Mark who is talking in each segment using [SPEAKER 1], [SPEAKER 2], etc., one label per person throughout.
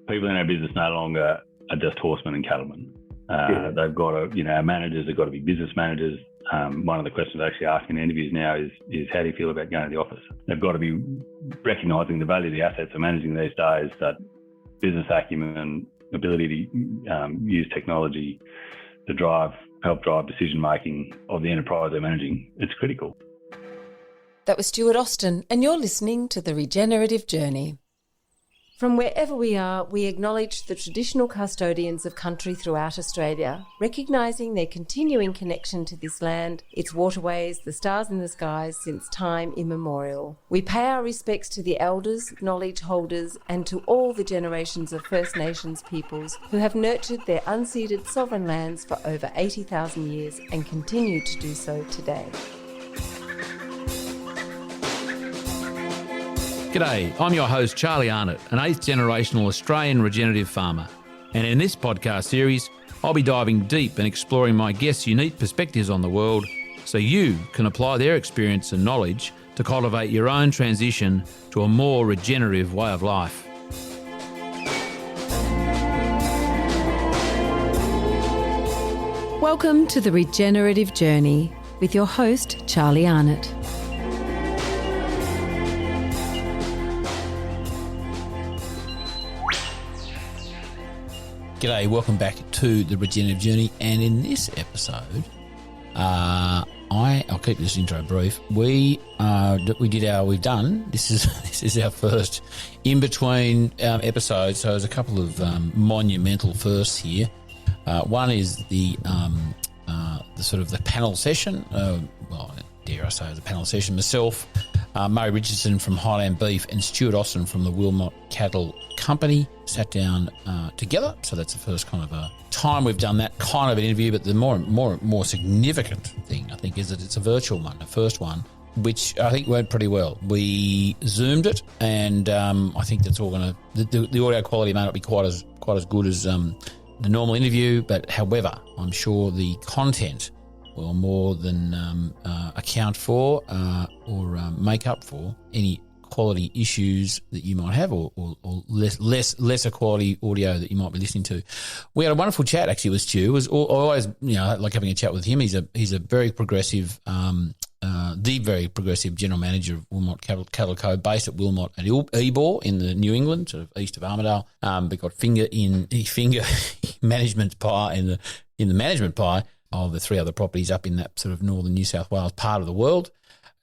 [SPEAKER 1] people in our business no longer are just horsemen and cattlemen. They've got to, our managers have got to be business managers. One of the questions I actually ask in interviews now is how do you feel about going to the office? They've got to be recognising the value of the assets they're managing these days, that business acumen, ability to use technology to help drive decision-making of the enterprise they're managing. It's critical.
[SPEAKER 2] That was Stuart Austin, and you're listening to The Regenerative Journey. From wherever we are, we acknowledge the traditional custodians of country throughout Australia, recognising their continuing connection to this land, its waterways, the stars in the skies since time immemorial. We pay our respects to the elders, knowledge holders, and to all the generations of First Nations peoples who have nurtured their unceded sovereign lands for over 80,000 years and continue to do so today.
[SPEAKER 3] G'day, I'm your host Charlie Arnott, an 8th generational Australian regenerative farmer. And in this podcast series, I'll be diving deep and exploring my guests' unique perspectives on the world so you can apply their experience and knowledge to cultivate your own transition to a more regenerative way of life.
[SPEAKER 2] Welcome to The Regenerative Journey with your host Charlie Arnott.
[SPEAKER 3] G'day, welcome back to The Regenerative Journey, and in this episode, I'll keep this intro brief. This is our first in-between episode, so there's a couple of monumental firsts here. One is the sort of the panel session, dare I say the panel session, myself, Murray Richardson from Highland Beef and Stuart Austin from the Wilmot Cattle Company sat down together. So that's the first kind of time we've done that kind of an interview. But the more significant thing, I think, is that it's a virtual one, the first one, which I think went pretty well. We Zoomed it, and I think that's all going to the audio quality may not be quite as good as the normal interview, but however, I'm sure the content will more than account for or make up for any quality issues that you might have, or lesser quality audio that you might be listening to. We had a wonderful chat actually with Stu. It was always like having a chat with him. He's a very progressive, the very progressive general manager of Wilmot Cattle Co, based at Wilmot and Ebor in the New England, sort of east of Armidale. But got finger management pie in the management pie of the three other properties up in that sort of northern New South Wales part of the world.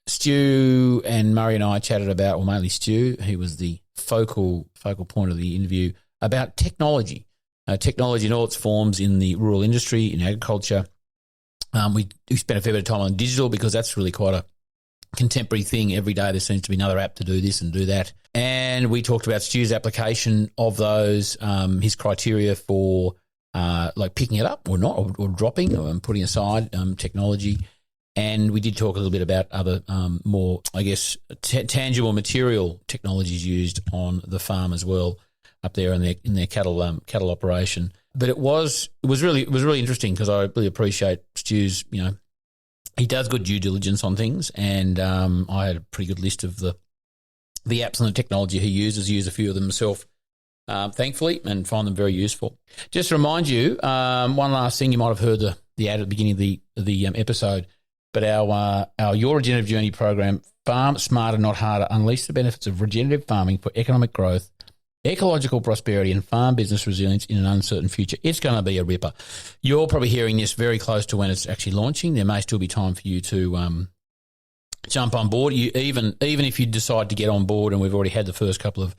[SPEAKER 3] Stu and Murray and I chatted about, well, mainly Stu, he was the focal point of the interview, about technology in all its forms in the rural industry, in agriculture. We spent a fair bit of time on digital because that's really quite a contemporary thing. Every day there seems to be another app to do this and do that. And we talked about Stu's application of those, his criteria for like picking it up or not, or dropping or putting aside technology. And we did talk a little bit about other more, I guess, tangible material technologies used on the farm as well, up there in their cattle operation. But it was really interesting because I really appreciate Stu's, he does good due diligence on things, and I had a pretty good list of the apps and the technology he uses. I use a few of them myself, thankfully, and find them very useful. Just to remind you, one last thing, you might have heard the ad at the beginning of the episode. But our Your Regenerative Journey program, Farm Smarter, Not Harder, unleash the benefits of regenerative farming for economic growth, ecological prosperity and farm business resilience in an uncertain future. It's going to be a ripper. You're probably hearing this very close to when it's actually launching. There may still be time for you to jump on board. Even if you decide to get on board, and we've already had the first couple of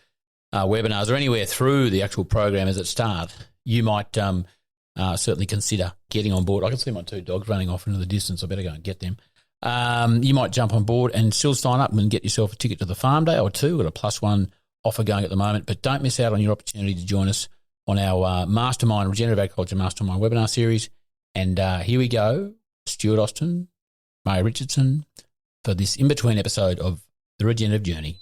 [SPEAKER 3] webinars or anywhere through the actual program as it starts, you might certainly consider getting on board. I can see my two dogs running off into the distance. I better go and get them. You might jump on board and still sign up and get yourself a ticket to the farm day or two. We've got a +1 offer going at the moment, but don't miss out on your opportunity to join us on our Mastermind, Regenerative Agriculture Mastermind webinar series. And here we go, Stuart Austin, Murray Richardson, for this in-between episode of The Regenerative Journey.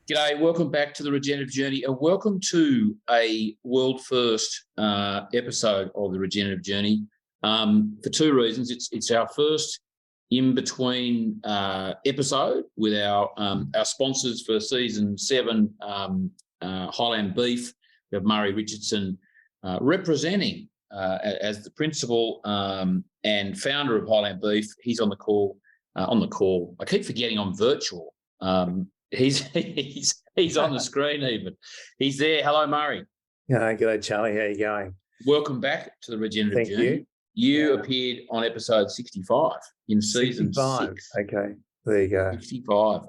[SPEAKER 3] G'day, welcome back to The Regenerative Journey, and welcome to a world first episode of The Regenerative Journey for two reasons. It's our first in-between episode with our sponsors for Season 7 Highland Beef. We have Murray Richardson representing as the principal and founder of Highland Beef. He's on the call. I keep forgetting I'm virtual. He's on the screen even. He's there. Hello, Murray.
[SPEAKER 4] Yeah, g'day, Charlie. How you going?
[SPEAKER 3] Welcome back to the Regenerative Journey.
[SPEAKER 4] Thank
[SPEAKER 3] you.
[SPEAKER 4] You
[SPEAKER 3] appeared on episode 65 in season
[SPEAKER 4] 65.
[SPEAKER 3] 6.
[SPEAKER 4] Okay, there you go.
[SPEAKER 3] 65.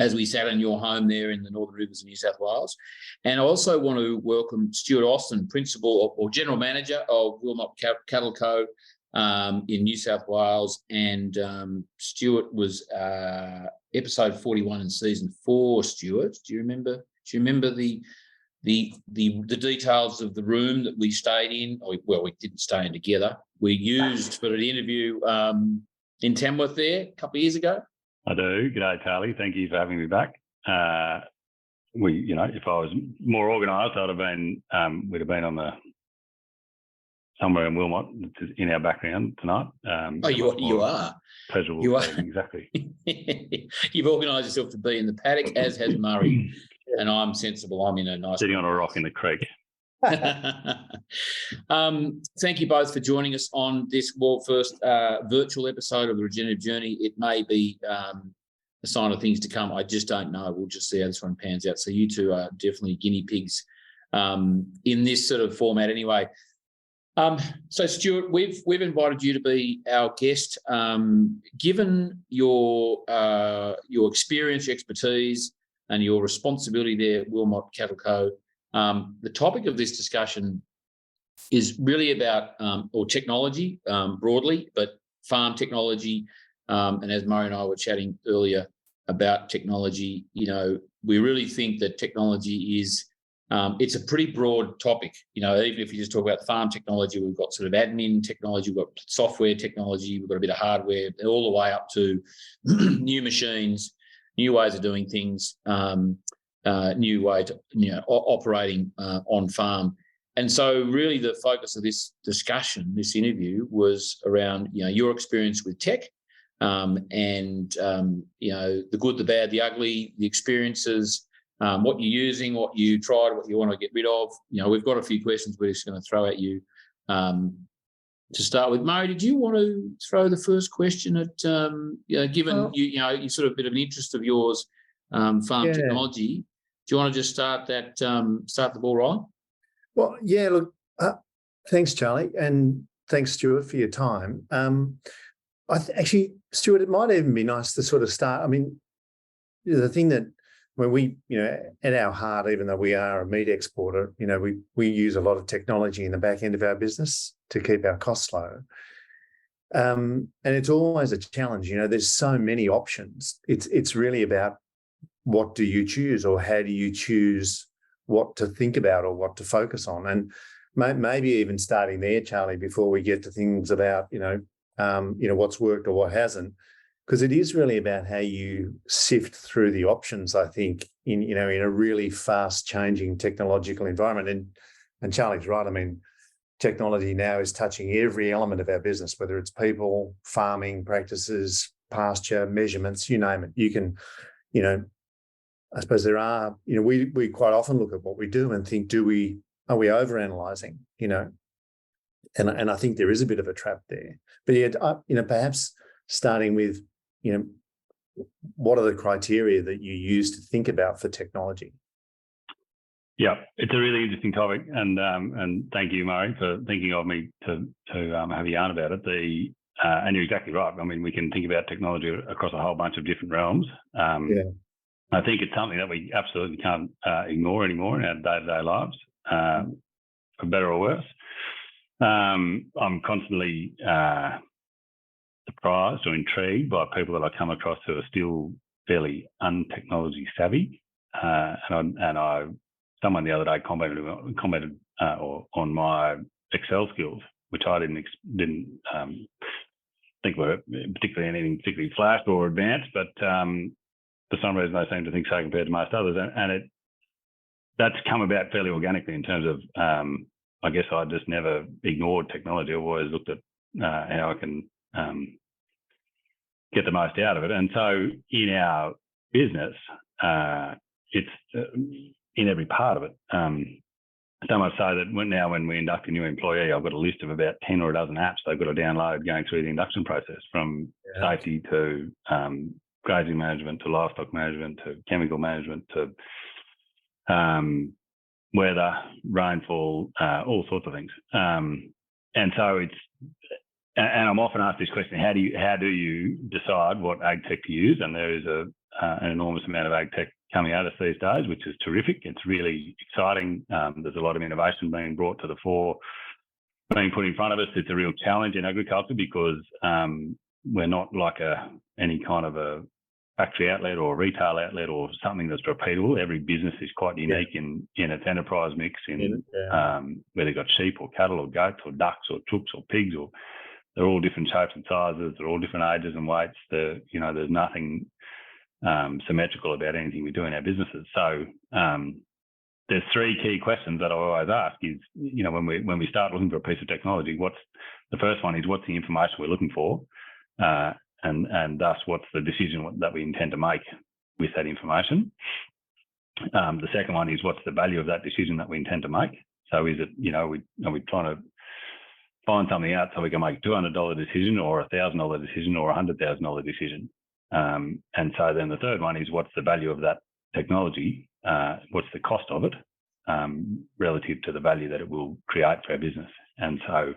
[SPEAKER 3] As we sat in your home there in the Northern Rivers of New South Wales. And I also want to welcome Stuart Austin, Principal or General Manager of Wilmot Cattle Co. In New South Wales. And Stuart was episode 41 in season 4, Stuart. Do you remember the details of the room that we stayed in? Well, we didn't stay in together. We used for the interview in Tamworth there a couple of years ago.
[SPEAKER 1] I do. G'day, Charlie. Thank you for having me back. If I was more organised, I'd have been. We'd have been on somewhere in Wilmot in our background tonight.
[SPEAKER 3] You are.
[SPEAKER 1] Pleasurable.
[SPEAKER 3] You are.
[SPEAKER 1] Exactly.
[SPEAKER 3] You've organised yourself to be in the paddock, as has Murray, and I'm sensible. I'm in a nice
[SPEAKER 1] sitting on a rock in the creek.
[SPEAKER 3] Thank you both for joining us on this world first virtual episode of the Regenerative Journey. It may be a sign of things to come. I just don't know. We'll just see how this one pans out. So you two are definitely guinea pigs in this sort of format anyway. So Stuart, we've invited you to be our guest. Given your experience, your expertise, and your responsibility there at Wilmot Cattle Co., the topic of this discussion is really about technology broadly, but farm technology. And as Murray and I were chatting earlier about technology, we really think that technology is it's a pretty broad topic. Even if you just talk about farm technology, we've got sort of admin technology, we've got software technology, we've got a bit of hardware, all the way up to new machines, new ways of doing things. New way to operating on farm. And so really the focus of this discussion, this interview, was around your experience with tech and the good, the bad, the ugly, the experiences, what you're using, what you tried, what you want to get rid of. We've got a few questions we're just going to throw at you to start with. Murray, did you want to throw the first question at given you sort of a bit of an interest of yours, farm technology? Do you want to just start the ball rolling?
[SPEAKER 4] Well, yeah, look, thanks, Charlie, and thanks, Stuart, for your time. Actually, Stuart, it might even be nice to sort of start. I mean, the thing that when we, at our heart, even though we are a meat exporter, we use a lot of technology in the back end of our business to keep our costs low. And it's always a challenge. There's so many options. It's really about what do you choose, or how do you choose what to think about or what to focus on? And maybe even starting there, Charlie, before we get to things about, what's worked or what hasn't, because it is really about how you sift through the options, I think, in a really fast changing technological environment. And Charlie's right. I mean, technology now is touching every element of our business, whether it's people, farming practices, pasture, measurements, you name it. You can, I suppose there are, we quite often look at what we do and think, are we overanalyzing, and I think there is a bit of a trap there. But yeah, perhaps starting with, what are the criteria that you use to think about for technology?
[SPEAKER 1] Yeah, it's a really interesting topic, and thank you, Murray, for thinking of me to have a yarn about it. And you're exactly right. I mean, we can think about technology across a whole bunch of different realms. I think it's something that we absolutely can't ignore anymore in our day-to-day lives, for better or worse. I'm constantly surprised or intrigued by people that I come across who are still fairly untechnology savvy. Someone the other day commented on my Excel skills, which I didn't think were particularly anything particularly flash or advanced, but for some reason I seem to think so compared to most others, and that's come about fairly organically in terms of I guess I just never ignored technology. I've always looked at how I can get the most out of it. And so in our business, it's in every part of it. So much so that when we induct a new employee, I've got a list of about 10 or a dozen apps they've got to download going through the induction process, from safety to grazing management to livestock management to chemical management to weather, rainfall, all sorts of things. And so and I'm often asked this question: how do you decide what AgTech to use? And there is an enormous amount of AgTech coming at us these days, which is terrific. It's really exciting. There's a lot of innovation being brought to the fore, being put in front of us. It's a real challenge in agriculture because we're not like any kind of a factory outlet or retail outlet or something that's repeatable. Every business is quite unique in its enterprise mix, whether they've got sheep or cattle or goats or ducks or chooks or pigs, or they're all different shapes and sizes. They're all different ages and weights. There's nothing symmetrical about anything we do in our businesses. So there's three key questions that I always ask is, when we start looking for a piece of technology, the first one is what's the information we're looking for? And thus what's the decision that we intend to make with that information? The second one is what's the value of that decision that we intend to make? So is it, are we trying to find something out so we can make a $200 decision or a $1,000 decision or a $100,000 decision? And so then the third one is what's the value of that technology? What's the cost of it relative to the value that it will create for our business? And so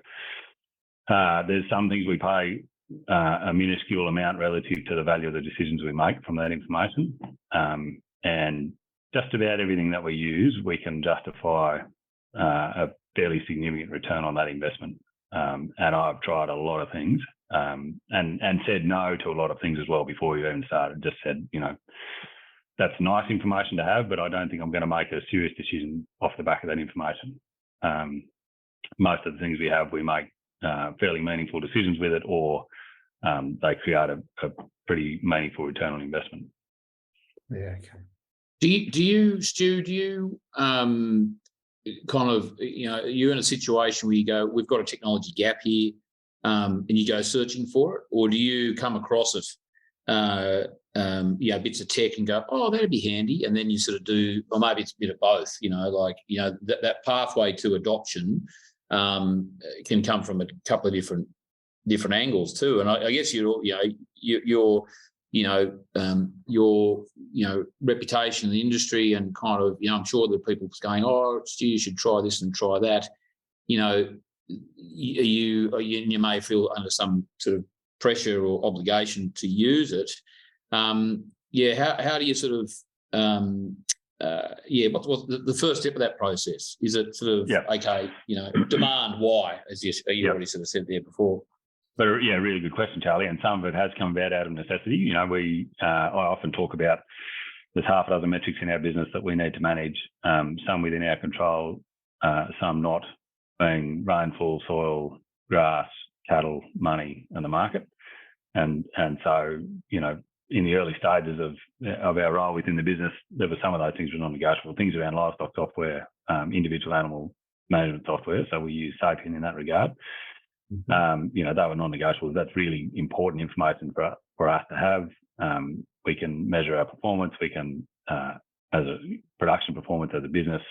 [SPEAKER 1] there's some things we pay a minuscule amount relative to the value of the decisions we make from that information. And just about everything that we use, we can justify a fairly significant return on that investment. And I've tried a lot of things and said no to a lot of things as well before we even started. Just said, that's nice information to have, but I don't think I'm going to make a serious decision off the back of that information. Most of the things we have, we make fairly meaningful decisions with it, or they create a pretty meaningful return on investment.
[SPEAKER 4] Yeah, okay.
[SPEAKER 3] Do you, Stu, kind of, you're in a situation where you go, we've got a technology gap here, and you go searching for it, or do you come across it, bits of tech and go, oh, that'd be handy, and then you sort of do, or maybe it's a bit of both, that pathway to adoption can come from a couple of different angles too. And I guess your reputation in the industry and kind of, I'm sure that people going, oh, Stu, you should try this and try that. You may feel under some sort of pressure or obligation to use it. How do you sort of, what's the first step of that process? Is it sort of, okay, demand why, as you already sort of said there before?
[SPEAKER 1] But really good question, Charlie. And some of it has come about out of necessity. I often talk about there's half a dozen metrics in our business that we need to manage, some within our control, some not, being rainfall, soil, grass, cattle, money, and the market. And so, in the early stages of our role within the business, there were some of those things were non-negotiable, things around livestock software, individual animal management software. So we use Sapien in that regard. They were non-negotiable. That's really important information for us to have. We can measure our performance. We can, as a production performance as a business,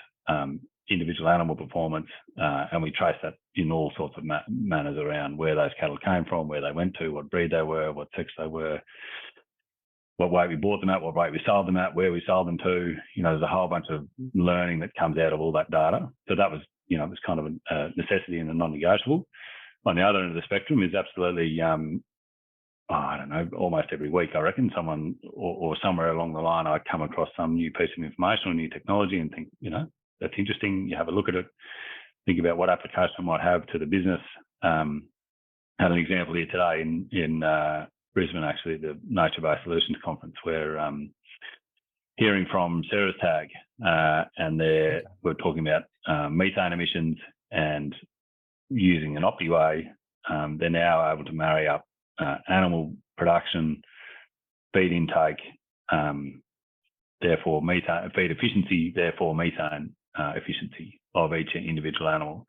[SPEAKER 1] individual animal performance, and we trace that in all sorts of manners around where those cattle came from, where they went to, what breed they were, what sex they were, what weight we bought them at, what weight we sold them at, where we sold them to. There's a whole bunch of learning that comes out of all that data. So that was, it was kind of a necessity and a non-negotiable. On the other end of the spectrum is absolutely, I don't know, almost every week, I reckon, someone or somewhere along the line, I come across some new piece of information or new technology and think, that's interesting. You have a look at it, think about what application it might have to the business. Had an example here today in Brisbane, actually, the Nature-Based Solutions Conference, where hearing from Sarah's Tag, and we're talking about methane emissions, and using an Optiway, they're now able to marry up animal production, feed intake, therefore methane, feed efficiency, therefore methane efficiency of each individual animal,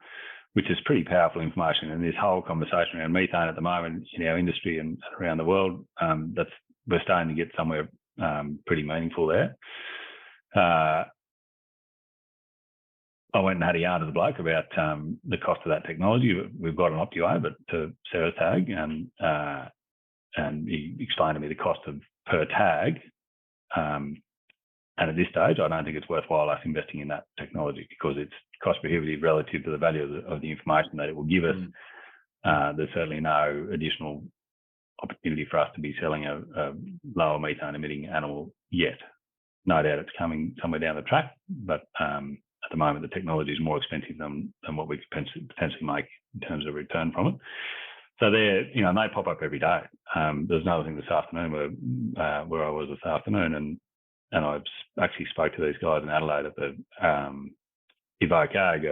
[SPEAKER 1] which is pretty powerful information. And this whole conversation around methane at the moment in our industry and around the world, we're starting to get somewhere pretty meaningful there. I went and had a yarn to the bloke about the cost of that technology. We've got an OptiWay, but to Sarah's tag, and he explained to me the cost of per tag. And at this stage, I don't think it's worthwhile us investing in that technology because it's cost prohibitive relative to the value of the information that it will give us. There's certainly no additional opportunity for us to be selling a lower methane emitting animal yet. No doubt it's coming somewhere down the track, but at the moment the technology is more expensive than what we could potentially make in terms of return from it. So they pop up every day. There's another thing this afternoon where I was this afternoon, and I actually spoke to these guys in Adelaide at the Evoke Ag,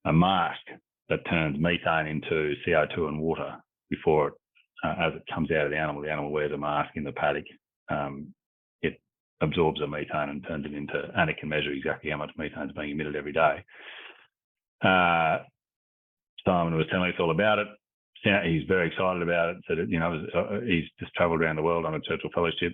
[SPEAKER 1] a mask that turns methane into CO2 and water before it, as it comes out of the animal. The animal wears a mask in the paddock. It absorbs the methane and turns it into, and it can measure exactly how much methane is being emitted every day. Simon was telling us all about it. He's very excited about it. So that, he's just travelled around the world on a Churchill Fellowship.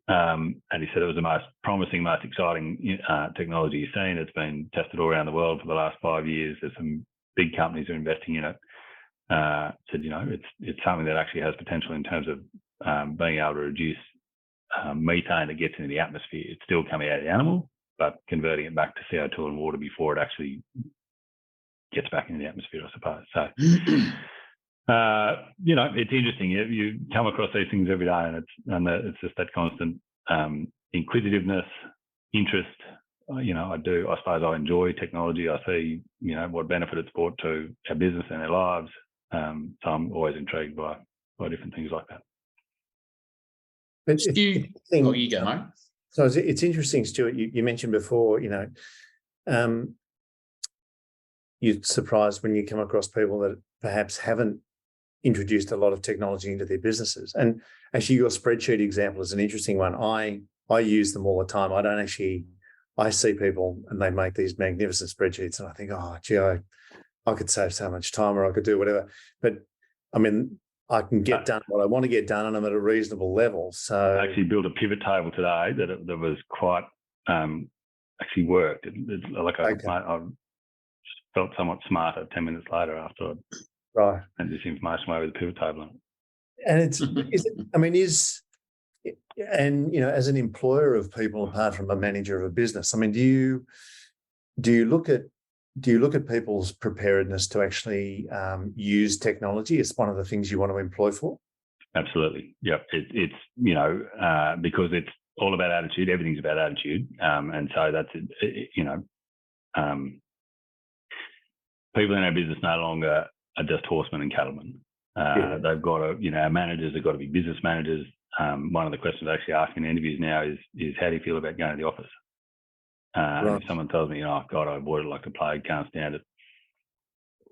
[SPEAKER 1] And he said it was the most promising, most exciting technology he's seen. It's been tested all around the world for the last 5 years. There's some big companies who are investing in it. Said, it's something that actually has potential in terms of being able to reduce methane that gets into the atmosphere. It's still coming out of the animal, but converting it back to CO2 and water before it actually gets back into the atmosphere, I suppose. So, it's interesting. You come across these things every day, and it's just that constant inquisitiveness, interest. I suppose I enjoy technology. I see, what benefit it's brought to our business and our lives. So I'm always intrigued by different things like that.
[SPEAKER 3] You go, mate.
[SPEAKER 4] So it's interesting, Stuart. You mentioned before, you're surprised when you come across people that perhaps haven't introduced a lot of technology into their businesses. And actually, your spreadsheet example is an interesting one. I use them all the time. I see people and they make these magnificent spreadsheets, and I think, oh, gee, I could save so much time, or I could do whatever. But I mean, I can get done what I want to get done, and I'm at a reasonable level. So
[SPEAKER 1] I actually built a pivot table today that was quite actually worked. I felt somewhat smarter 10 minutes later after I sent this information away with the pivot table on it.
[SPEAKER 4] And as an employer of people, apart from a manager of a business, I mean, do you look at people's preparedness to actually use technology as one of the things you want to employ for?
[SPEAKER 1] Absolutely. Yep. It's because it's all about attitude. Everything's about attitude. And so that's, people in our business no longer are just horsemen and cattlemen. They've got to, our managers have got to be business managers. One of the questions I actually ask in interviews now is how do you feel about going to the office? If someone tells me, oh God, I avoid it like the plague, can't stand it.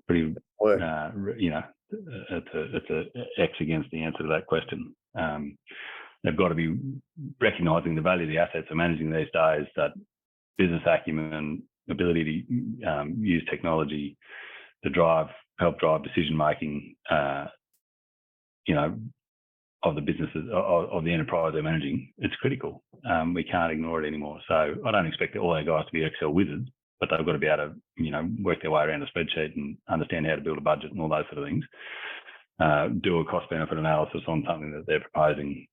[SPEAKER 1] Pretty, it's a X against the answer to that question. They've got to be recognising the value of the assets they're managing these days, that business acumen, ability to use technology to help drive decision making, of the businesses, of the enterprise they're managing. It's critical. We can't ignore it anymore. So I don't expect all our guys to be Excel wizards, but they've got to be able to, work their way around a spreadsheet and understand how to build a budget and all those sort of things. Do a cost benefit analysis on something that they're proposing,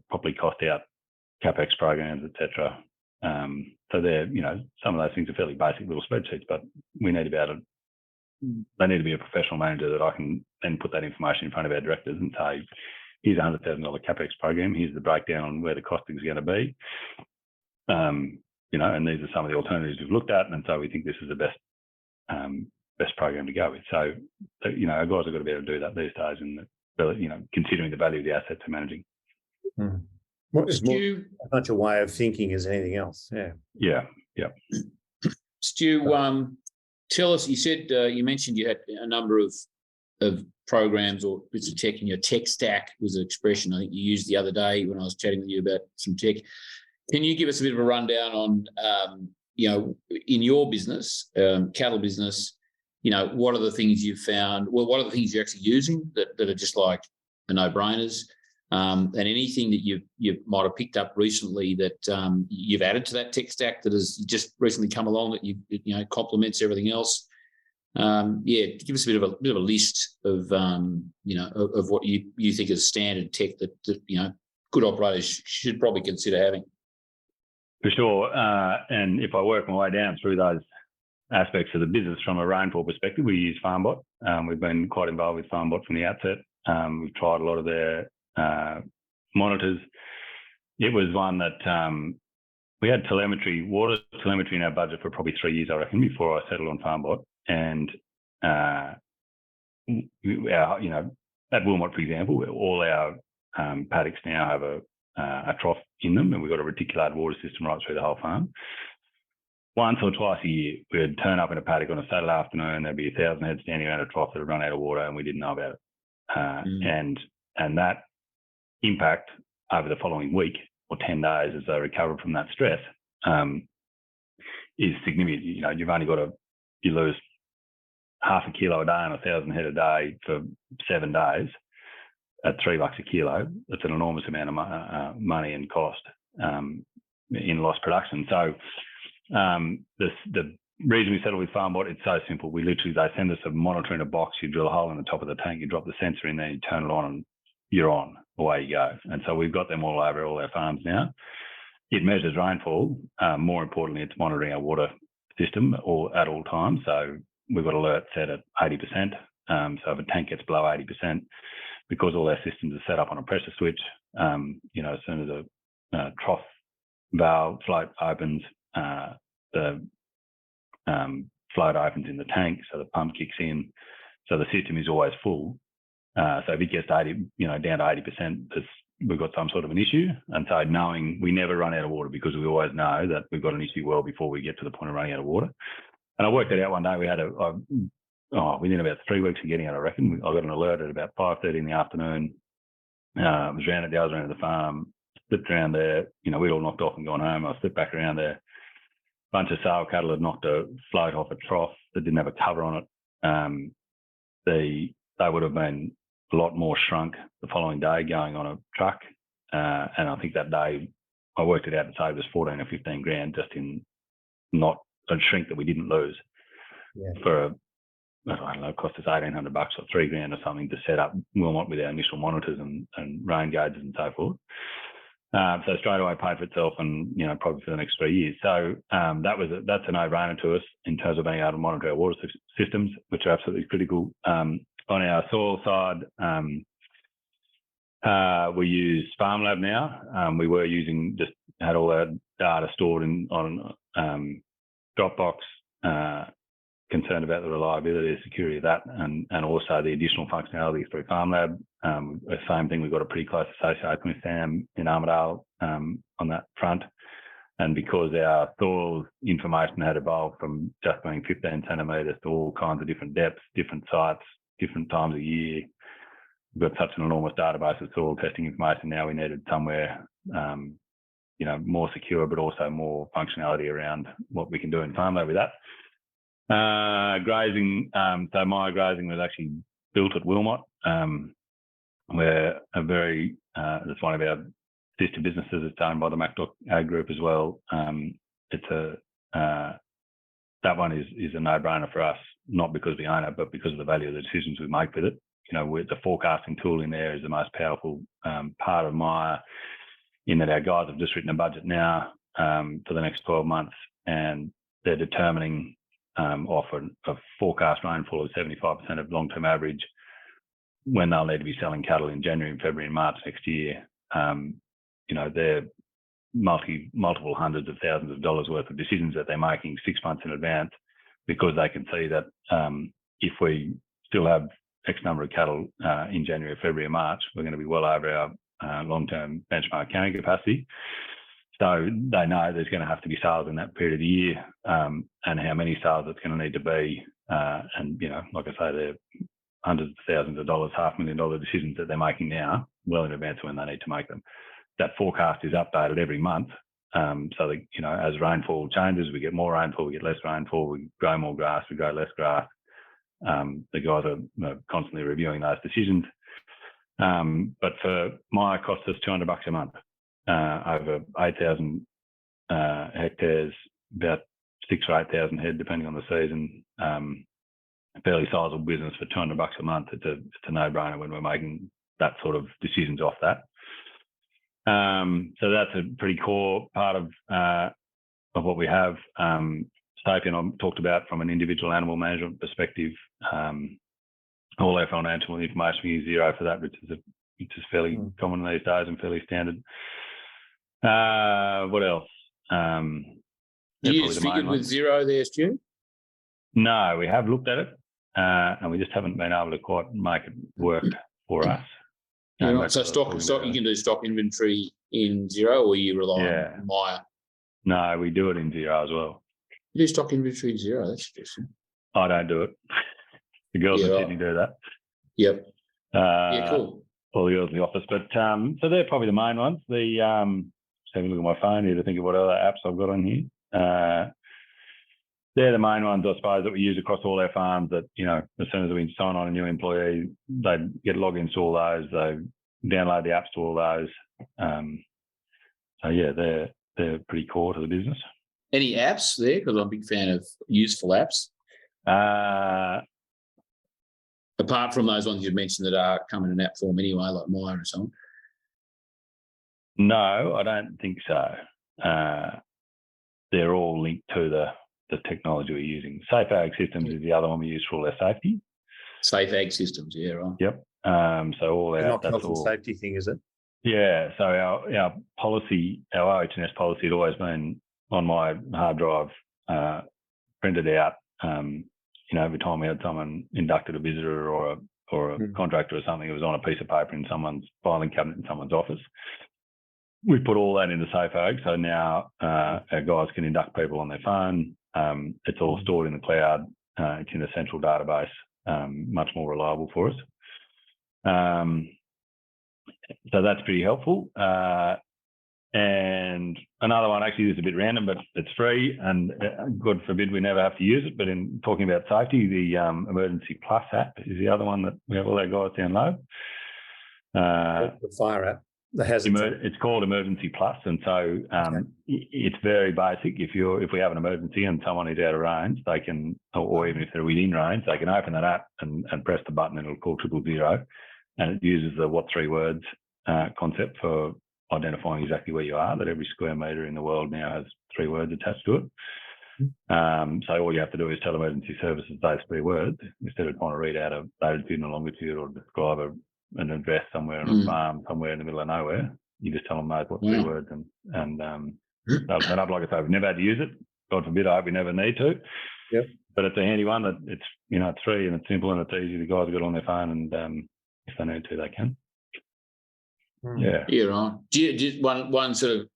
[SPEAKER 1] properly cost out CapEx programs, etc. So they're, some of those things are fairly basic little spreadsheets, but we need to be able to, they need to be a professional manager that I can then put that information in front of our directors and say, here's a $100,000 CapEx program, here's the breakdown on where the costing is going to be. And these are some of the alternatives we've looked at, and so we think this is the best program to go with. So, our guys have got to be able to do that these days, and considering the value of the assets they're managing.
[SPEAKER 4] What is more much a way of thinking as anything else? Yeah.
[SPEAKER 3] Stu, tell us. You said you mentioned you had a number of programs or bits of tech in your tech stack, was an expression I think you used the other day when I was chatting with you about some tech. Can you give us a bit of a rundown on, in your business, cattle business, what are the things you've found? Well, what are the things you're actually using that are just like the no-brainers? and anything that you might have picked up recently that you've added to that tech stack that has just recently come along that you complements everything else. Give us a bit of a list of of what you think is standard tech that good operators should probably consider having.
[SPEAKER 1] For sure, and if I work my way down through those aspects of the business from a rainfall perspective, we use Farmbot. We've been quite involved with Farmbot from the outset. We've tried a lot of their monitors. It was one that we had water telemetry in our budget for probably 3 years, I reckon, before I settled on Farmbot. And at Wilmot, for example, all our paddocks now have a trough in them, and we've got a reticulated water system right through the whole farm. Once or twice a year, we'd turn up in a paddock on a Saturday afternoon. There'd be 1,000 heads standing around a trough that had run out of water, and we didn't know about it. And that impact over the following week or 10 days as they recover from that stress is significant. You've only got you lose half a kilo a day and 1,000 head a day for 7 days at $3 a kilo. That's an enormous amount of money and cost in lost production. So the reason we settle with Farmbot, it's so simple. They send us a monitor in a box. You drill a hole in the top of the tank, you drop the sensor in there, you turn it on, and you're on. Away you go. And so we've got them all over all our farms now. It measures rainfall. More importantly, it's monitoring our water system at all times. So we've got alerts set at 80%. So if a tank gets below 80%, because all our systems are set up on a pressure switch, as soon as a trough valve float opens, the float opens in the tank, so the pump kicks in. So the system is always full. So if it gets to down to 80%, we've got some sort of an issue. And so knowing we never run out of water, because we always know that we've got an issue well before we get to the point of running out of water. And I worked it out one day. We had within about 3 weeks of getting it, I reckon, I got an alert at about 5:30 in the afternoon. It was around at the other end of the farm, slipped around there. We'd all knocked off and gone home. I slipped back around there. A bunch of sale cattle had knocked a float off a trough that didn't have a cover on it. They would have been a lot more shrunk the following day going on a truck. And I think that day I worked it out to save us 14 or 15 grand just in not a shrink that we didn't lose. For I don't know, it cost us $1,800 or $3 grand or something to set up Wilmot with our initial monitors and rain gauges and so forth. So straight away paid for itself, and probably for the next 3 years. So that's a no-brainer to us in terms of being able to monitor our water systems, which are absolutely critical. On our soil side, we use FarmLab now. We were had all our data stored on Dropbox. Concerned about the reliability and security of that, and also the additional functionality through FarmLab. The same thing, we've got a pretty close association with Sam in Arnott on that front. And because our soil information had evolved from just being 15 centimetres to all kinds of different depths, different sites, different times of year, we've got such an enormous database of soil testing information now. We needed somewhere, more secure, but also more functionality around what we can do in FarmLab with that. Grazing, so my grazing was actually built at Wilmot. We're it's one of our sister businesses. It's owned by the MacDoc Ag Group as well. That one is a no-brainer for us, not because we own it, but because of the value of the decisions we make with it. The forecasting tool in there is the most powerful part of Maya, in that our guys have just written a budget now for the next 12 months, and they're determining off a forecast rainfall of 75% of long-term average when they'll need to be selling cattle in January, February and March next year. They're multiple hundreds of thousands of dollars worth of decisions that they're making 6 months in advance, because they can see that if we still have X number of cattle in January, February and March, we're going to be well over our long-term benchmark carrying capacity. So they know there's going to have to be sales in that period of the year, and how many sales it's going to need to be. Like I say, they're hundreds of thousands of dollars, $500,000 decisions that they're making now, well in advance of when they need to make them. That forecast is updated every month. So that, as rainfall changes, we get more rainfall, we get less rainfall, we grow more grass, we grow less grass. The guys are constantly reviewing those decisions. But for my cost us $200 a month over 8,000 hectares, about 6,000 or 8,000 head, depending on the season. A fairly sizable business for $200 a month. It's a no-brainer when we're making that sort of decisions off that. So that's a pretty core part of what we have. Sapien, I talked about from an individual animal management perspective. All our financial information, we use Xero for that, which is fairly common these days and fairly standard. What else?
[SPEAKER 3] Do you use figures with Xero there, Stu?
[SPEAKER 1] No, we have looked at it, and we just haven't been able to quite make it work for us.
[SPEAKER 3] So stock, you can do stock inventory in Xero, or you rely on Maya?
[SPEAKER 1] No, we do it in Xero as well.
[SPEAKER 3] You do stock inventory in Xero? That's interesting.
[SPEAKER 1] I don't do it. The girls in Sydney do that.
[SPEAKER 3] Yep. Cool.
[SPEAKER 1] All the girls in the office. But so they're probably the main ones. Just having a look at my phone here to think of what other apps I've got on here. They're the main ones, I suppose, that we use across all our farms that, as soon as we sign on a new employee, they get logins to all those, they download the apps to all those. So, yeah, they're pretty core to the business.
[SPEAKER 3] Any apps there? Because I'm a big fan of useful apps. Apart from those ones you mentioned that come in an app form anyway, like Maya and so on.
[SPEAKER 1] No, I don't think so. They're all linked to the technology we're using. Safe Ag Systems is the other one we use for all our safety.
[SPEAKER 3] Safe Ag Systems, yeah, right.
[SPEAKER 1] Yep. So all our
[SPEAKER 4] not health and safety thing, is it?
[SPEAKER 1] Yeah. So our policy, our OH&S policy, had always been on my hard drive, printed out. Every time we had someone inducted a visitor or a contractor or something, it was on a piece of paper in someone's filing cabinet in someone's office. We put all that into Safe Ag, so now our guys can induct people on their phone. It's all stored in the cloud. It's in a central database, much more reliable for us. So that's pretty helpful. And another one, actually, is a bit random, but it's free, and God forbid we never have to use it. But in talking about safety, the Emergency Plus app is the other one that we have all our guys download.
[SPEAKER 4] The fire app.
[SPEAKER 1] It's called Emergency Plus, and so it's very basic. If we have an emergency and someone is out of range, they can, or even if they're within range, they can open that app and press the button, and it'll call 000, and it uses the what 3 words concept for identifying exactly where you are. That every square metre in the world now has 3 words attached to it. So all you have to do is tell emergency services those 3 words instead of trying to read out a latitude and longitude or describe an address somewhere on a farm, somewhere in the middle of nowhere. You just tell them those what 3 words, and they'll set up. Like I say, we've never had to use it. God forbid, I hope we never need to.
[SPEAKER 4] Yep.
[SPEAKER 1] But it's a handy one. That it's it's free and it's simple and it's easy. The guys have got it on their phone, and if they need to, they can. Yeah.
[SPEAKER 3] Yeah, right. Do you one sort of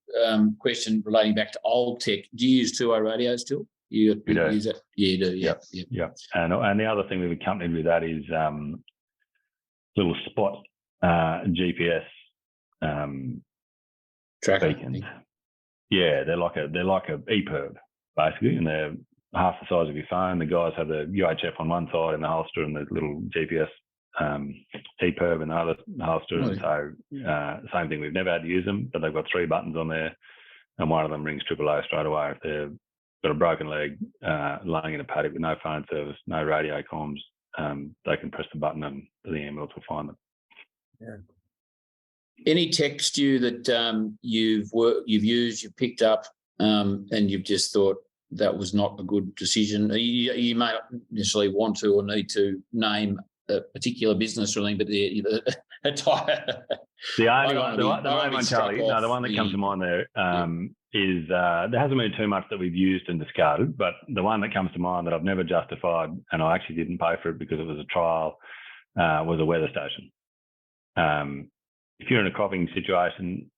[SPEAKER 3] question relating back to old tech? Do you use 2-way radios still? You do. Use that? Yeah, you do. Yeah.
[SPEAKER 1] And the other thing we've accompanied with that is little spot GPS
[SPEAKER 3] tracker
[SPEAKER 1] beacons. Yeah, they're like a EPIRB basically, and they're half the size of your phone. The guys have the UHF on one side in the holster and the little GPS EPIRB in the other holster. And so same thing. We've never had to use them, but they've got 3 buttons on there, and one of them rings 000 straight away if they've got a broken leg, laying in a paddock with no phone service, no radio comms. They can press the button and the ambulance will find them.
[SPEAKER 4] Yeah.
[SPEAKER 3] Any tech, Stu, that you've used, you've picked up, and you've just thought that was not a good decision? You may not necessarily want to or need to name a particular business or anything, but the
[SPEAKER 1] only one, the main one, Charlie. No, the one that comes to mind there is there hasn't been too much that we've used and discarded, but the one that comes to mind that I've never justified, and I actually didn't pay for it because it was a trial, was a weather station. If you're in a cropping situation,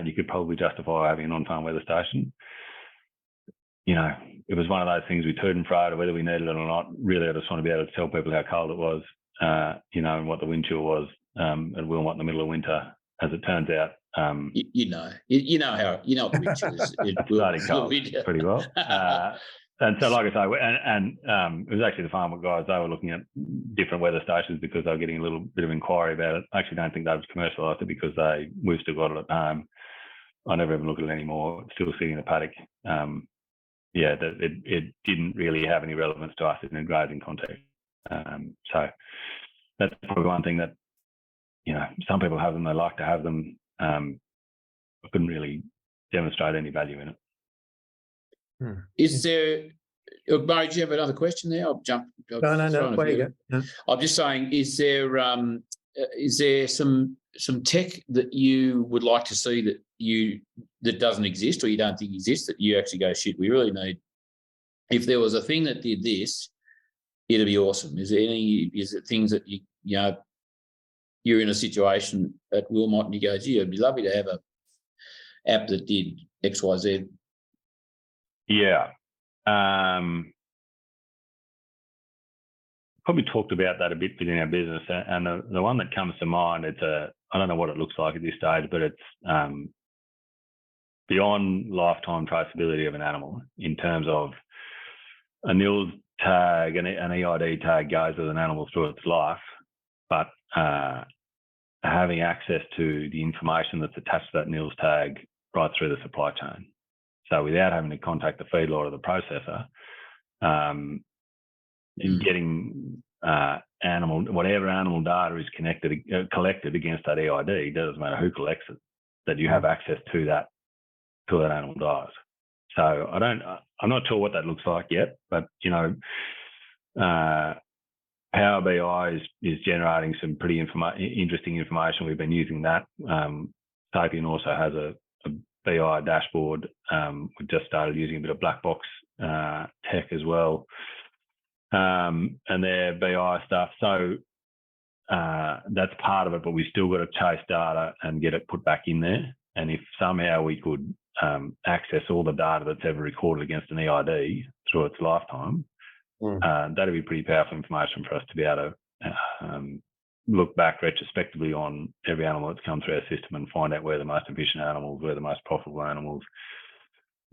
[SPEAKER 1] you could probably justify having an on-farm weather station. It was one of those things we toed and froed whether we needed it or not. Really, I just want to be able to tell people how cold it was, and what the wind chill was at Wilmot in the middle of winter. As it turns out, you know what the wind chill is.
[SPEAKER 3] It's
[SPEAKER 1] bloody cold, pretty well. And so, like I say, it was actually the Farmbot guys. They were looking at different weather stations because they were getting a little bit of inquiry about it. I actually don't think they've commercialised it because we've still got it at home. I never even look at it anymore. It's still sitting in the paddock. It didn't really have any relevance to us in a grazing context. So that's probably one thing that, some people have them, they like to have them. I couldn't really demonstrate any value in it.
[SPEAKER 3] Is there, Murray, do you have another question there? I'll jump.
[SPEAKER 4] No. Where you go? No.
[SPEAKER 3] I'm just saying, is there some tech that you would like to see that doesn't exist or you don't think exists that you actually go, shit, we really need? If there was a thing that did this, it'd be awesome. Is it things that you're in a situation at Wilmot and you go, gee, it'd be lovely to have a app that did X, Y, Z?
[SPEAKER 1] Yeah. Probably talked about that a bit within our business, and the one that comes to mind, I don't know what it looks like at this stage, but it's beyond lifetime traceability of an animal in terms of a NILS tag, an EID tag goes with an animal through its life, but having access to the information that's attached to that NILS tag right through the supply chain. So without having to contact the feedlot or the processor, in getting whatever animal data is collected against that EID, doesn't matter who collects it, that you have access to that till that animal dies. So I'm not sure what that looks like yet, but Power BI is generating some pretty interesting information. We've been using that. Sapien also has a BI dashboard. We've just started using a bit of black box tech as well, and their BI stuff. So that's part of it, but we still got to chase data and get it put back in there. And if somehow we could access all the data that's ever recorded against an EID through its lifetime, that'd be pretty powerful information for us to be able to look back retrospectively on every animal that's come through our system and find out where the most efficient animals, where the most profitable animals,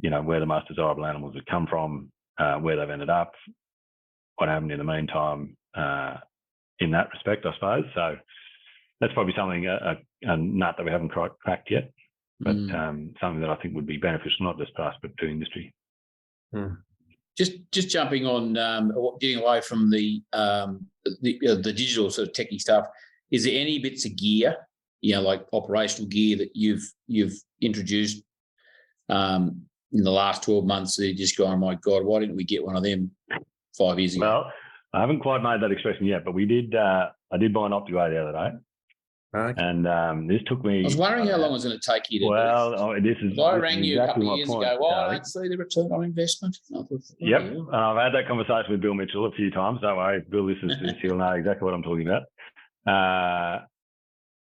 [SPEAKER 1] where the most desirable animals have come from, where they've ended up, what happened in the meantime in that respect, I suppose. So that's probably something, a nut that we haven't cracked yet, but something that I think would be beneficial, not just to us, but to industry.
[SPEAKER 3] Just jumping on, getting away from the digital sort of techie stuff, is there any bits of gear, like operational gear that you've introduced in the last 12 months that you just go, oh my God, why didn't we get one of them 5 years ago?
[SPEAKER 1] Well, I haven't quite made that expression yet, but we did. I did buy an Optiway the other day.
[SPEAKER 4] Okay.
[SPEAKER 1] And this took me.
[SPEAKER 3] I was wondering how long it was going to take you to do this.
[SPEAKER 1] This is.
[SPEAKER 3] I rang you exactly a couple of years ago. Well,
[SPEAKER 1] Charlie.
[SPEAKER 3] I don't see the return on investment.
[SPEAKER 1] Yep, and I've had that conversation with Bill Mitchell a few times. Don't worry, Bill listens to this; he'll know exactly what I'm talking about.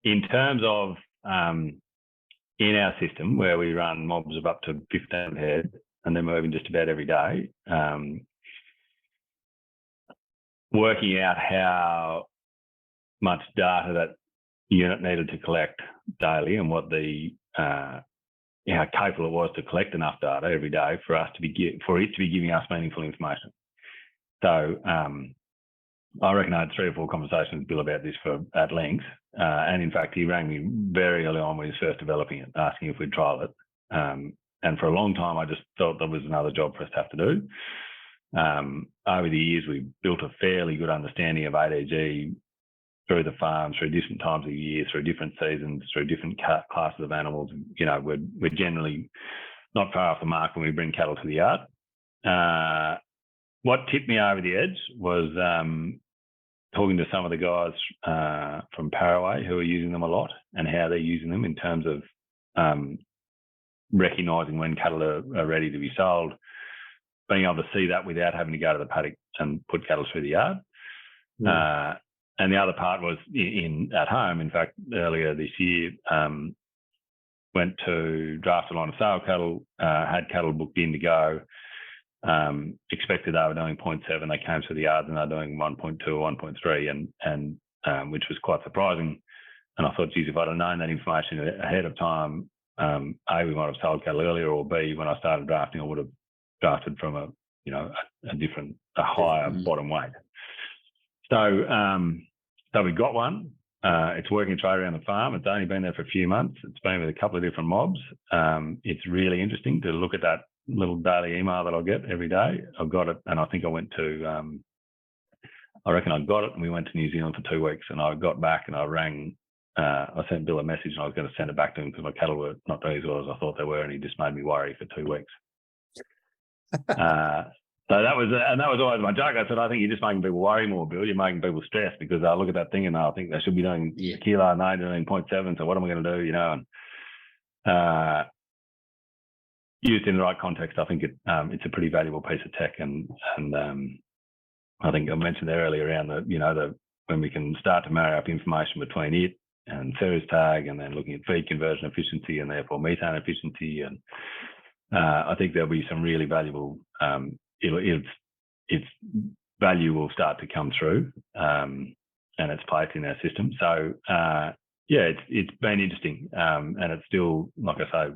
[SPEAKER 1] In terms of in our system, where we run mobs of up to 15 head, and they're moving just about every day, working out how much data that unit needed to collect daily and what how capable it was to collect enough data every day for it to be giving us meaningful information. So I reckon I had 3 or 4 conversations with Bill about this at length, and in fact he rang me very early on when he was first developing it, asking if we'd trial it. And for a long time I just thought there was another job for us to have to do. Over the years we built a fairly good understanding of ADG through the farm, through different times of the year, through different seasons, through different classes of animals. We're generally not far off the mark when we bring cattle to the yard. What tipped me over the edge was talking to some of the guys from Paraguay who are using them a lot and how they're using them in terms of recognising when cattle are ready to be sold, being able to see that without having to go to the paddock and put cattle through the yard. And the other part was at home. In fact, earlier this year, went to draft a line of sale cattle, had cattle booked in to go, expected they were doing 0.7. They came to the yards and they're doing 1.2 or 1.3, and which was quite surprising. And I thought, geez, if I'd have known that information ahead of time, A, we might have sold cattle earlier, or B, when I started drafting, I would have drafted from a a higher bottom weight. So we got one. It's working its way around the farm. It's only been there for a few months. It's been with a couple of different mobs. It's really interesting to look at that little daily email that I'll get every day. I've got it, and I think I went to, I reckon I got it, and we went to New Zealand for 2 weeks, and I got back and I rang, I sent Bill a message, and I was going to send it back to him because my cattle were not doing as well as I thought they were, and he just made me worry for 2 weeks. So that was always my joke. I said, I think you're just making people worry more, Bill. You're making people stress because they'll look at that thing and they'll think they should be doing kilo 19.7. So what am I going to do? And used in the right context, I think it's a pretty valuable piece of tech. And I think I mentioned there earlier around when we can start to marry up information between it and Sarah's tag, and then looking at feed conversion efficiency and therefore methane efficiency. And I think there'll be some really valuable. Its value will start to come through, and its place in our system. So it's been interesting, and it's still, like I say,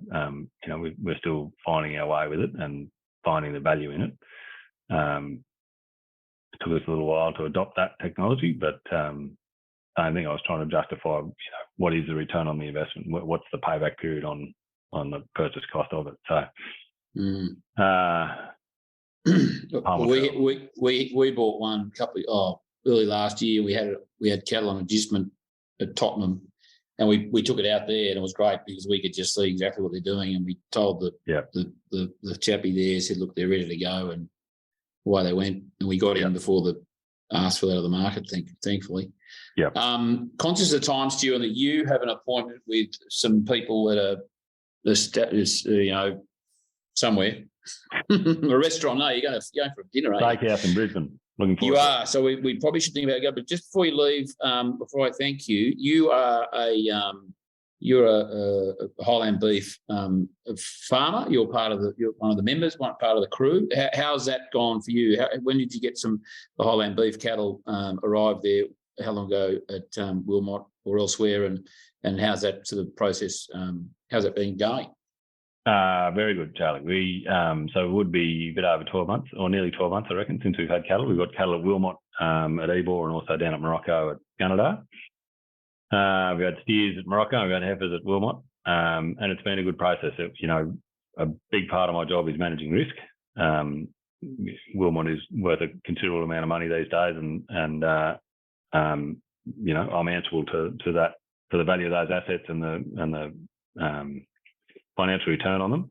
[SPEAKER 1] we're still finding our way with it and finding the value in it. It took us a little while to adopt that technology, but I think I was trying to justify, what is the return on the investment? What's the payback period on the purchase cost of it? So.
[SPEAKER 3] We bought one early last year. We had cattle on adjustment at Tottenham, and we took it out there, and it was great because we could just see exactly what they're doing, and we told the chappie there, said, look, they're ready to go, and away they went, and we got in before the asked for that of the market, thankfully.
[SPEAKER 1] Yeah.
[SPEAKER 3] Conscious of time, Stu, and that you have an appointment with some people at somewhere. A restaurant. No, you're going for a dinner,
[SPEAKER 1] Steakhouse in Brisbane. Looking forward.
[SPEAKER 3] You are. So we probably should think about it. But just before you leave, before I thank you, you are you're a Highland Beef farmer. You're one of the members, one part of the crew. How's that gone for you? When did you get the Highland Beef cattle arrive there? How long ago at Wilmot or elsewhere? And how's that sort of process? How's that been going?
[SPEAKER 1] Very good, Charlie. So it would be a bit over 12 months, or nearly 12 months, I reckon, since we've had cattle. We've got cattle at Wilmot, at Ebor, and also down at Morocco at Canada. We've had steers at Morocco, we've had heifers at Wilmot, and it's been a good process. A big part of my job is managing risk. Wilmot is worth a considerable amount of money these days, and I'm answerable to the value of those assets and the financial return on them.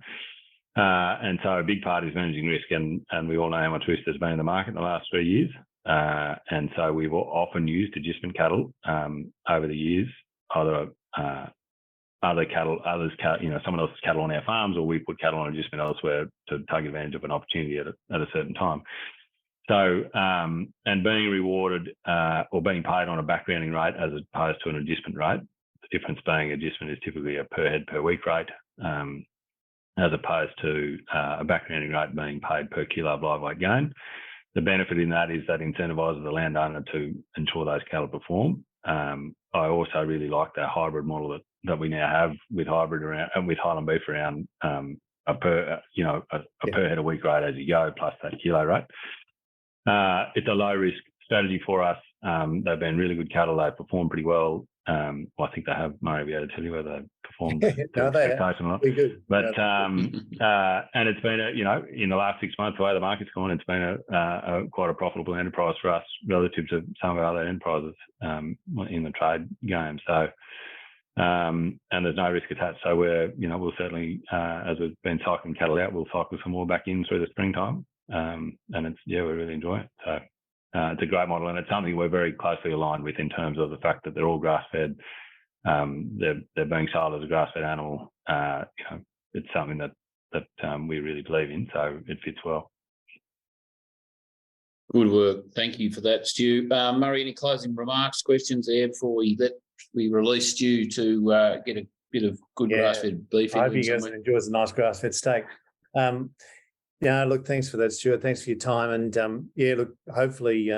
[SPEAKER 1] And so a big part is managing risk, and we all know how much risk there's been in the market in the last 3 years. And so we've often used adjustment cattle over the years, either someone else's cattle on our farms, or we put cattle on adjustment elsewhere to take advantage of an opportunity at a certain time. So, and being rewarded or being paid on a backgrounding rate as opposed to an adjustment rate, the difference being adjustment is typically a per head per week rate, as opposed to a backgrounding rate being paid per kilo of live weight gain. The benefit in that is that incentivises the landowner to ensure those cattle perform. I also really like that hybrid model that we now have with Highland Beef around a per head a week rate as you go, plus that kilo rate. It's a low risk strategy for us. They've been really good cattle. They've performed pretty well. I think they have. Murray will be able to tell you whether they performed to expectation or not.
[SPEAKER 4] Good.
[SPEAKER 1] But and it's been in the last 6 months, the way the market's gone, it's been quite a profitable enterprise for us relative to some of our other enterprises in the trade game. So and there's no risk attached. So we'll certainly, as we've been cycling cattle out, we'll cycle some more back in through the springtime. And we really enjoy it. So it's a great model, and it's something we're very closely aligned with in terms of the fact that they're all grass-fed. They're being sold as a grass-fed animal. It's something that we really believe in, so it fits well.
[SPEAKER 3] Good work. Thank you for that, Stu. Murray, any closing remarks, questions there before we release Stu to get a bit of good grass-fed beef?
[SPEAKER 4] I hope you guys enjoys a nice grass-fed steak. Look, thanks for that, Stuart. Thanks for your time. And hopefully,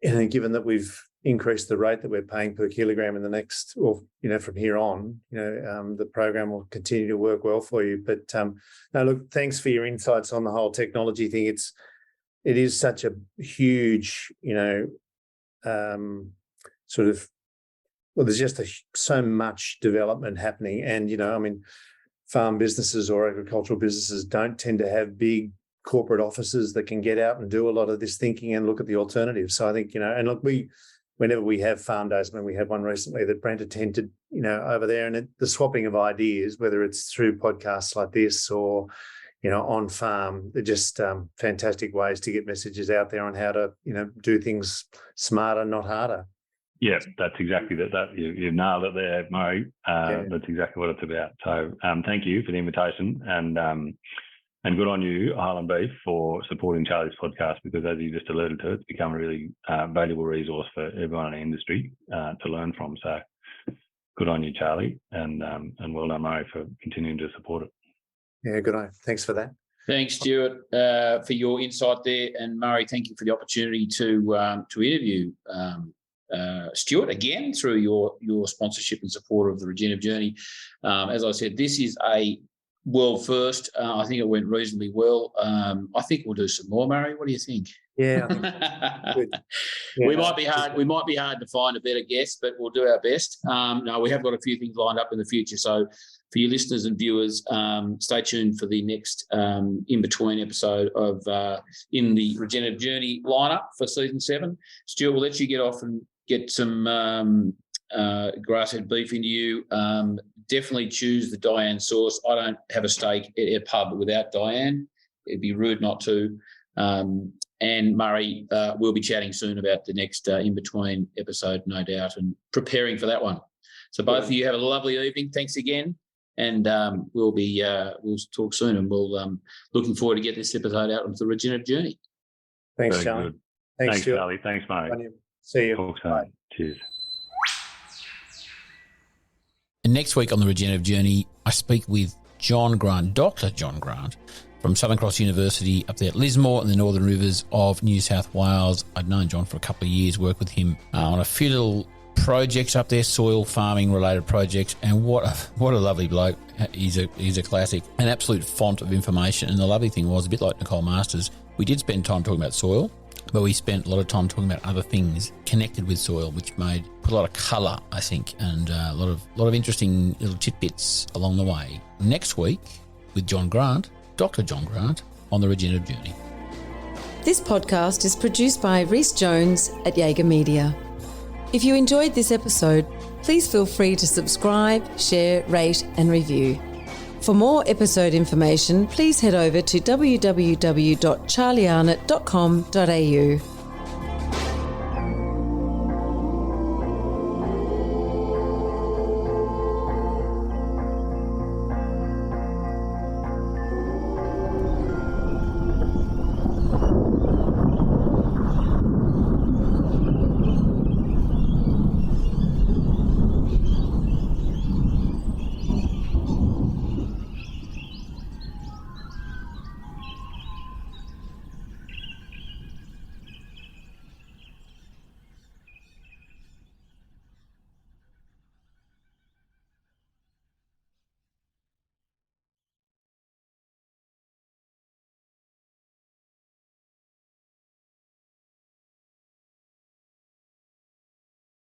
[SPEAKER 4] given that we've increased the rate that we're paying per kilogram in the next, from here on, the program will continue to work well for you. But look, thanks for your insights on the whole technology thing. it is such a huge, sort of, well, there's just so much development happening. And, farm businesses or agricultural businesses don't tend to have big corporate offices that can get out and do a lot of this thinking and look at the alternatives. So I think, and look, whenever we have farm days, we had one recently that Brent attended, over there, and the swapping of ideas, whether it's through podcasts like this or, on farm, they're just fantastic ways to get messages out there on how to, do things smarter, not harder.
[SPEAKER 1] Yeah, that's exactly that. You've nailed it there, Murray. That's exactly what it's about. So thank you for the invitation, and good on you, Highland Beef, for supporting Charlie's podcast, because as you just alluded to, it's become a really valuable resource for everyone in the industry to learn from. So good on you, Charlie, and well done, Murray, for continuing to support it.
[SPEAKER 4] Yeah, good on you. Thanks for that.
[SPEAKER 3] Thanks, Stuart, for your insight there, and Murray, thank you for the opportunity to interview Stuart again through your sponsorship and support of the Regenerative Journey. As I said, this is a world first. I think it went reasonably well. I think we'll do some more, Murray. What do you think?
[SPEAKER 4] Yeah, I think good. Yeah,
[SPEAKER 3] we might be hard. We might be hard to find a better guest, but we'll do our best. No, we have got a few things lined up in the future. So, for your listeners and viewers, stay tuned for the next in-between episode of in the Regenerative Journey lineup for season 7. Stuart, we'll let you get off and get some grass-fed beef into you. Definitely choose the Diane sauce. I don't have a steak at a pub without Diane. It'd be rude not to. And Murray, we'll be chatting soon about the next in-between episode, no doubt, and preparing for that one. So both of you have a lovely evening. Thanks again. And we'll talk soon, and we'll looking forward to get this episode out onto the Regenerative Journey.
[SPEAKER 4] Thanks, Charlie.
[SPEAKER 1] Thanks, Charlie. Thanks, Murray.
[SPEAKER 4] See you.
[SPEAKER 1] Talk soon. Bye. Cheers.
[SPEAKER 3] And next week on the Regenerative Journey, I speak with John Grant, Dr. John Grant, from Southern Cross University up there at Lismore in the Northern Rivers of New South Wales. I'd known John for a couple of years, worked with him on a few little projects up there, soil farming related projects, and what a lovely bloke. He's a classic, an absolute font of information. And the lovely thing was, a bit like Nicole Masters, we did spend time talking about soil, but we spent a lot of time talking about other things connected with soil, which put a lot of colour, I think, and a lot of interesting little tidbits along the way. Next week with John Grant, Dr. John Grant, on the Regenerative Journey.
[SPEAKER 2] This podcast is produced by Rhys Jones at Jaeger Media. If you enjoyed this episode, please feel free to subscribe, share, rate and review. For more episode information, please head over to www.charliearnott.com.au.